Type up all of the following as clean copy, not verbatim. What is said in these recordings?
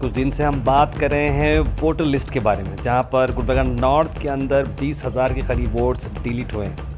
कुछ दिन से हम बात कर रहे हैं वोटर लिस्ट के बारे में, जहां पर गुलबर्गा नॉर्थ के अंदर 20,000 के करीब वोट्स डिलीट हुए हैं।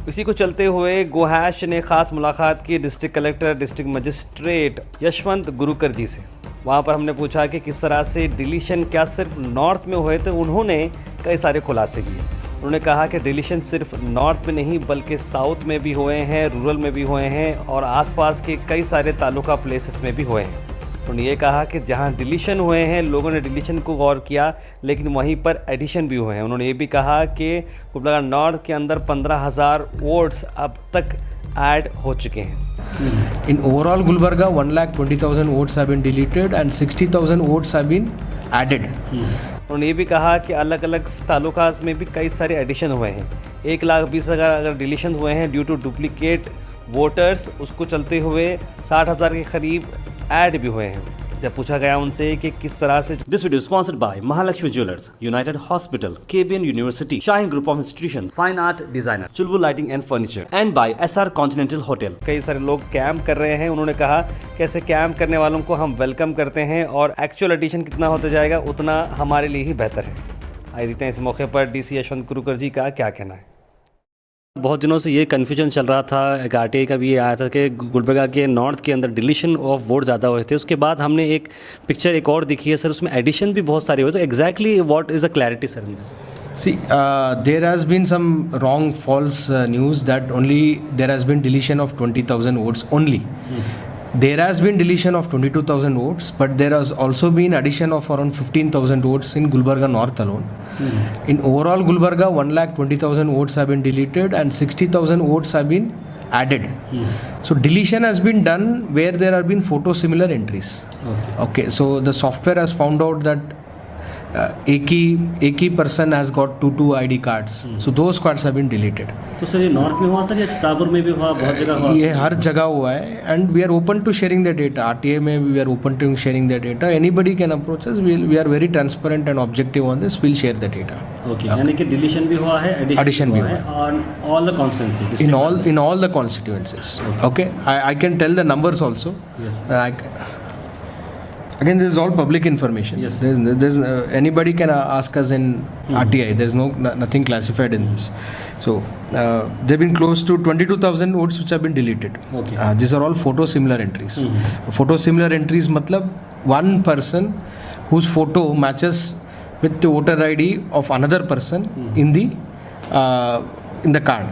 इसी को चलते हुए गोहैश ने खास मुलाकात की district collector, district magistrate Yashwant Gurukar ji से। वहाँ पर हमने पूछा कि किस तरह से डिलीशन क्या सिर्फ नॉर्थ में हुए थे। उन्होंने कई सारे खुलासे किए। उन्होंने कहा कि डिलीशन सिर्फ नॉर्थ में नहीं बल्कि साउथ में भी हुए हैं, रूरल में भी हुए हैं और आसपास के कई सारे तालुका प्लेसेस में भी हुए हैं। उन्होंने ये कहा कि जहाँ डिलीशन हुए हैं लोगों ने डिलीशन को गौर किया, लेकिन वहीं पर एडिशन भी हुए हैं। उन्होंने ये भी कहा कि गुलबर्गा नॉर्थ के अंदर 15,000 वोट्स अब तक ऐड हो चुके हैं। In overall Gulbarga, 1,20,000 votes have been deleted and 60,000 votes have been added. उन्होंने ये भी कहा कि अलग अलग तालुकास में भी कई सारे एडिशन हुए हैं। 1,20,000 अगर डिलीशन हुए हैं ड्यू टू डुप्लीकेट वोटर्स, उसको चलते हुए 60,000 के करीब ऐड भी हुए हैं। जब पूछा गया उनसे कि किस तरह से। This video sponsored by Mahalakshmi jewellers, united hospital, KBN university, Shaheen group of institution, fine art designer, Chulbul lighting and furniture and by SR continental hotel. कई सारे लोग कैंप कर रहे हैं। उन्होंने कहा कि ऐसे कैंप करने वालों को हम वेलकम करते हैं और एक्चुअल एडिशन कितना होता जाएगा उतना हमारे लिए ही बेहतर है। आइए देखते हैं इस मौके पर डीसी यशवंत गुरुकर जी का क्या कहना है। बहुत दिनों से ये कन्फ्यूजन चल रहा था, आरटीआई का भी ये आया था कि गुलबर्गा के नॉर्थ के अंदर डिलीशन ऑफ वोट ज़्यादा हुए थे। उसके बाद हमने एक पिक्चर एक और दिखी है सर, उसमें एडिशन भी बहुत सारे हुए। तो exactly what is a clarity sir in this? See, there has been some wrong, false news that only there has been deletion of 20,000 votes only. There has been deletion of 22,000 votes, but there has also been addition of around 15,000 votes in Gulbarga North alone. In overall Gulbarga, 1,20,000 votes have been deleted and 60,000 votes have been added. So deletion has been done where there have been photo similar entries. Okay. So the software has found out that एक ही person has got two ID cards. So those cards have been deleted. तो sir ये north में हुआ sir या चितापुर में भी हुआ, बहुत जगह हुआ? ये हर जगह हुआ है and we are open to sharing the data. RTA में we are open to sharing the data. Anybody can approach us. We are very transparent and objective on this. We'll share the data. Okay. यानी कि deletion भी हुआ है, addition भी हुआ है on all the constituencies. In all the constituencies. Okay. I can tell the numbers also. Yes. Again, this is all public information. Yes. There's anybody can ask us in RTI. There's nothing classified in this. So they've been close to 22,000 votes which have been deleted. Okay. These are all photo similar entries. Photo similar entries matlab one person whose photo matches with the voter ID of another person in the card.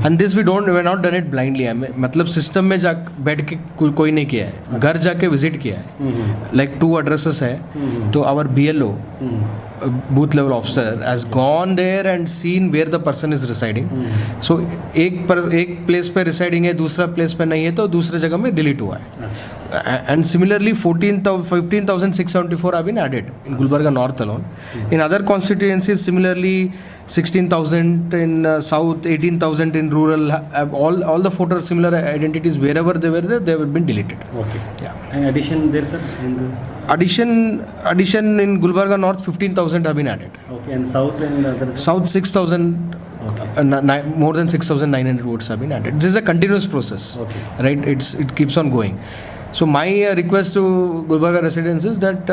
And this we're not done it blindly. मतलब system में जा बैठ के कोई नहीं किया है, घर जाके विजिट किया है। Like 2 addresses है, तो our BLO booth level officer has gone there and seen where the person is residing. So एक प्लेस पे residing है, दूसरा प्लेस पे नहीं है, तो दूसरे जगह में डिलीट हुआ है। And similarly 15,674 have been added in Gulbarga North alone. In other constituencies similarly 16,000 in south, 18,000 in rural. All the voter similar identities wherever they were there, they have been deleted. Okay. Yeah. And addition there sir? Addition in Gulbarga North 15,000 have been added. Okay. And south and other? South 6,000. Okay. More than 6,900 votes have been added. This is a continuous process. Okay. Right? It keeps on going. So my request to Gulbarga residents is that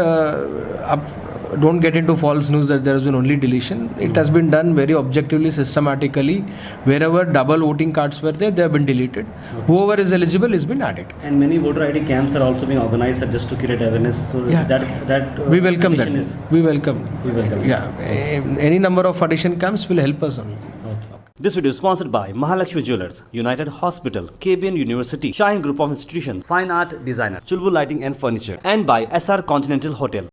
don't get into false news that there has been only deletion. It has been done very objectively, systematically. Wherever double voting cards were there, they have been deleted. Okay. Whoever is eligible has been added. And many voter ID camps are also being organized just to create awareness. So yeah. that we welcome that. We welcome. Yeah. Any number of addition camps will help us only. This video is sponsored by Mahalakshmi Jewelers, United Hospital, KBN University, Shahin Group of Institution, Fine Art Designer, Chulbul Lighting and Furniture, and by SR Continental Hotel.